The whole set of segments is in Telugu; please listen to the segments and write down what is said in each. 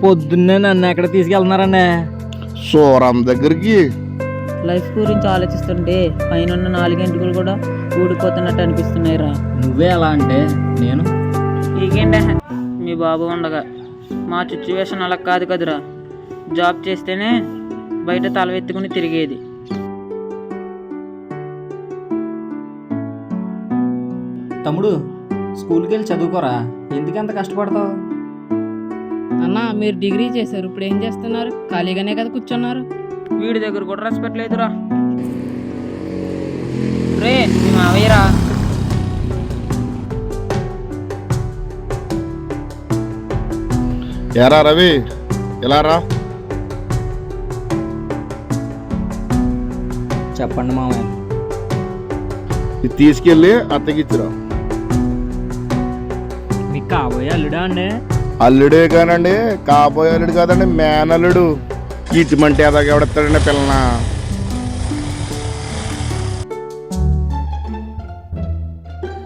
పొద్దున్నే నన్ను ఎక్కడ తీసుకెళ్తున్నారండి? సూరం దగ్గరికి. లైఫ్ గురించి ఆలోచిస్తుంటే పైన 4 గంటలు కూడా ఊడిపోతున్నట్టు అనిపిస్తున్నాయిరా. నువ్వే అలా అంటే నేను ఈకేంటే మీ బాబు ఉండగా మా సిచ్యువేషన్ అలా కాదు కదురా. జాబ్ చేస్తేనే బయట తలవెత్తుకుని తిరిగేది. తమ్ముడు స్కూల్కి వెళ్ళి చదువుకోరా, ఎందుకంత కష్టపడతావు? అన్న మీరు డిగ్రీ చేశారు, ఇప్పుడు ఏం చేస్తున్నారు? ఖాళీగానే కదా కూర్చున్నారు. వీడి దగ్గర కూడా రెస్పెక్ట్ లేదురా. రే మీ మావయ్యరా. ఎరా రవి, ఎలా రా? చెప్పండి మామయ్య. ఇది తీసుకెళ్ళి అత్తగిచ్చిరా. మీకు కాబోయే అల్లుడా అండి? అల్లుడే కానండి, కాబోయే అల్లుడు కాదండి, మేనల్లుడు. ఇటువంటి ఎదాక ఎవడెత్తాడండి పిల్లన?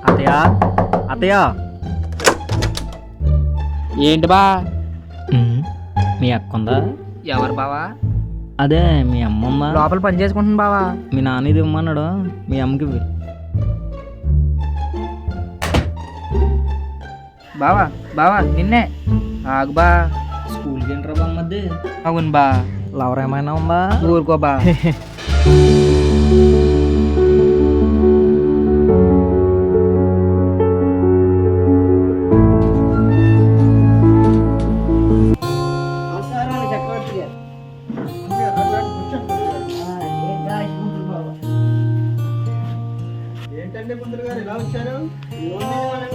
అత్తయ్య అత్తయ్య. ఏంటి బా? మీ అక్క ఉందా? ఎవరు బావా? అదే మీ అమ్మ ఉందా? లోపల పని చేసుకుంటుంది బావా. మీ నాన్న ఇది ఇమ్మన్నాడు, మీ అమ్మకి ఇవ్వు. బావా బావా నిన్నే. ఆగు బా. స్కూల్కి ఏంట్రా బామ్మద్ది? అవును బా. లవర్ ఏమైనా ఉందా? ఊరుకో బా. ఏంటండి ముందులు గారు ఇలా వచ్చారు?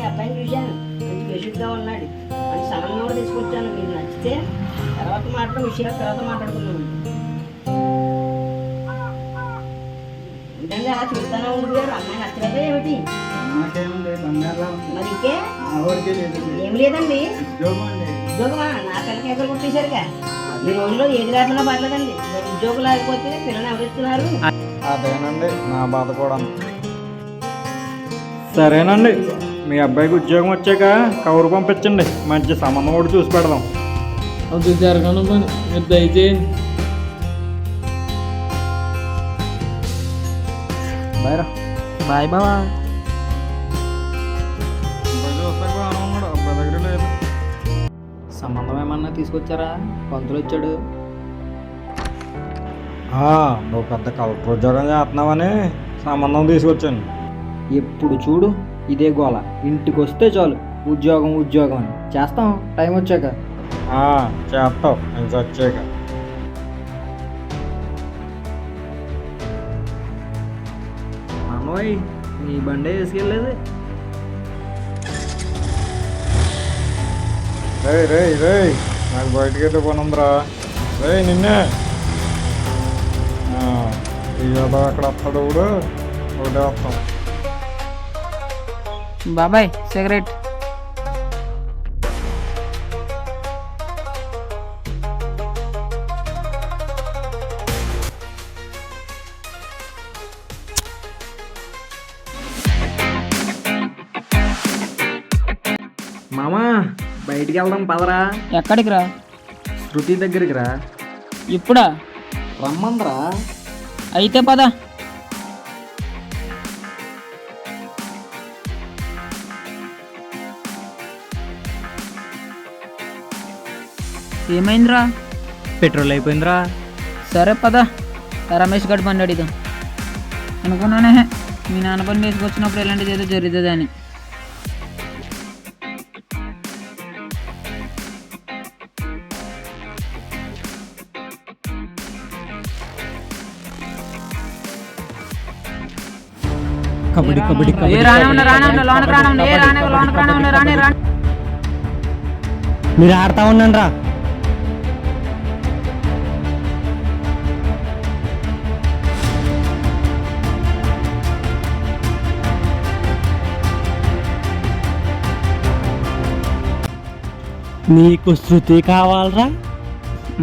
అబ్బాయిని చూశాను, మంచి బెసిక్గా ఉన్నాడు అని సమన్వయం కూడా తీసుకొచ్చాను. మీరు నచ్చితే తర్వాత విషయాలు తర్వాత మాట్లాడుకున్నాను. ఏంటంటే అలా చూస్తానే ఉంది గారు, అమ్మాయి నచ్చలేదా ఏమిటి? మరి ఇంకే ఏం లేదండి. ఉద్యోగమా? నా పిల్లకి ఎక్కడ కొట్టేశారుగా. ఈ రోజుల్లో ఏది లేకుండా పర్లేదండి. ఉద్యోగం లేకపోతే పిల్లలు ఎవరిస్తున్నారు? అదేనండి నా బాధ కూడా. సరేనండి, మీ అబ్బాయికి ఉద్యోగం వచ్చాక కవరు పంపించండి, మంచి సంబంధం కూడా చూసి పెడదాం. అది జరగను పని, మీరు దయచేయండి. బాయ్ రా. బాయ్ బావా. సంబంధం ఏమన్నా తీసుకొచ్చారా? పంతులు వచ్చాడు. నువ్వు పెద్ద కలెక్టర్ ఉద్యోగం చేస్తున్నావని సంబంధం తీసుకొచ్చాను. ఎప్పుడు చూడు ఇదే గోల, ఇంటికి వస్తే చాలు ఉద్యోగం ఉద్యోగం అని. చేస్తాం టైం వచ్చాక. చేస్తావు నేను వచ్చాక. అన్నోయ్ నీ బండే వేసుకెళ్ళలేదు. రే నాకు బయటకి అయితే పని ఉందిరా. నిన్నే ఏదో అక్కడ వస్తాడు కూడా ఒకటే వస్తాం. బాబాయ్ సిగరెట్. మామా బయటికి వెళ్దాం పదరా. ఎక్కడికి రా? శృతి దగ్గరికి రా. ఇప్పుడా? రమ్మందరా. అయితే పద. ఏమైందిరా? పెట్రోల్ అయిపోయిందిరా. సరే పద, రమేష్ గడి బండి అడిగిదాం. అనుకున్నానే మీ నాన్న పని వేసుకొచ్చినప్పుడు ఇలాంటిది ఏదో జరుగుతుంది అని. కబడ్డీ కబడ్డీ మీరు ఆడుతా ఉండండి రా. నీకు శృతి కావాలరా?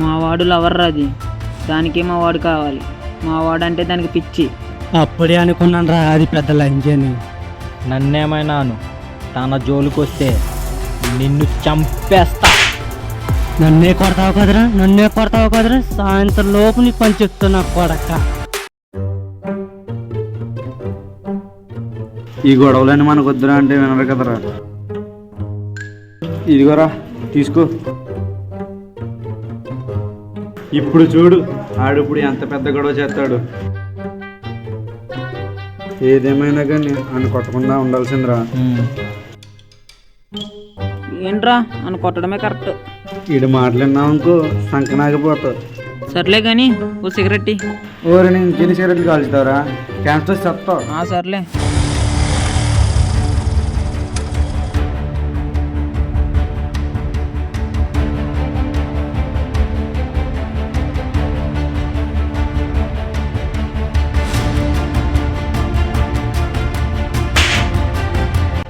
మా వాడు లవర్ రాది, దానికి మా వాడు కావాలి. మా వాడు అంటే దానికి పిచ్చి. అప్పుడే అనుకున్నాను రా అది పెద్ద లంచని. నన్నేమైనాను తన జోలికి వస్తే నిన్ను చంపేస్తా. నన్నే కొడతావు కదరా సాయంత్రం లోపు నీ పని చెప్తున్నా కొడక. ఈ గొడవలని మనకు వద్దురా అంటే వినరు కదరా. ఇదిగోరా తీసుకో. ఇప్పుడు చూడు ఆడిప్పుడు ఎంత పెద్ద గొడవ చేస్తాడు. ఏదేమైనా కానీ ఆయన కొట్టకుండా ఉండాల్సిందిరా. ఏంట్రా అని కొట్టడమే కరెక్ట్. ఈడు మాట్లాడినావనుకో సంకనాగిపోతావు. సర్లే కానీ ఓ సిగరెట్ ఇయ్యి. ఓరి నేను ఇంకెన్ని సిగరెట్లు కాల్చుతావురా, క్యాన్సర్ చెప్తావు. సర్లే.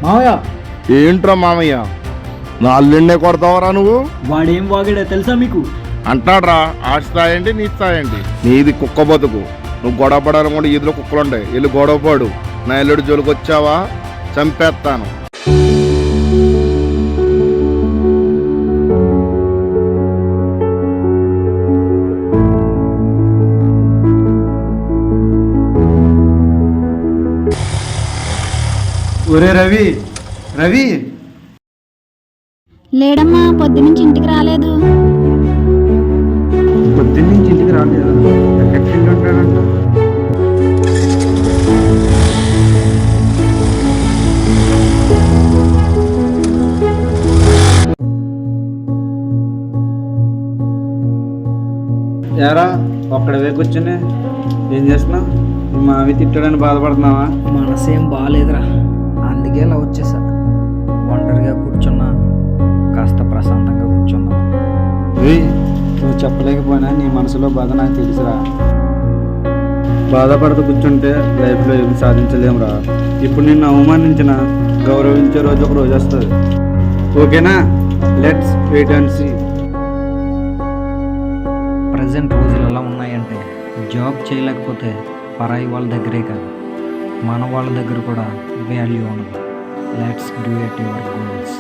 మావయ్య ఏంట్రా మామయ్య, నా అల్లుడినే కొడతావరా నువ్వు? వాడేం వాగాడో తెలుసా మీకు? అంటాడ్రా, ఆ స్థాయి ఏంటి నీ స్థాయి ఏంటి? నీది కుక్క బతుకు. నువ్వు గొడవ పడాలనుకుంటే ఈదులో కుక్కలుంటాయి, వెళ్ళి గొడవ పడు. నా ఎల్లుడి జోలికి వచ్చావా చంపేస్తాను. ఒరే రవి, రవి లేడమ్మా, పొద్దునుంచి ఇంటికి రాలేదు. పొద్దున్నుంచి ఇంటికి రాలేదు, ఎక్కడికి ఉంటాడంట? యారా ఒక్కడవే కూర్చుని ఏం చేస్తున్నావు? మీ మావి తిట్టాడని బాధపడుతున్నావా? మనసేం బాగాలేదురా, అందుకే ఇలా వచ్చేసా. ఒంటరిగా కూర్చున్నా, కాస్త ప్రశాంతంగా కూర్చున్నా. నువ్వు చెప్పలేకపోయినా నీ మనసులో బాధ నాకు తెలుసురా. బాధపడుతూ కూర్చుంటే లైఫ్లో ఏమి సాధించలేమురా. ఇప్పుడు నిన్ను అవమానించిన గౌరవించే రోజు ఒక రోజు వస్తుంది. ఓకేనా? Let's wait and see. Present రోజులు ఎలా ఉన్నాయంటే, జాబ్ చేయలేకపోతే పరాయి వాళ్ళ దగ్గరే కాదు, మన వాళ్ళ దగ్గర కూడా వాల్యూ ఉండదు. Let's do it your goals.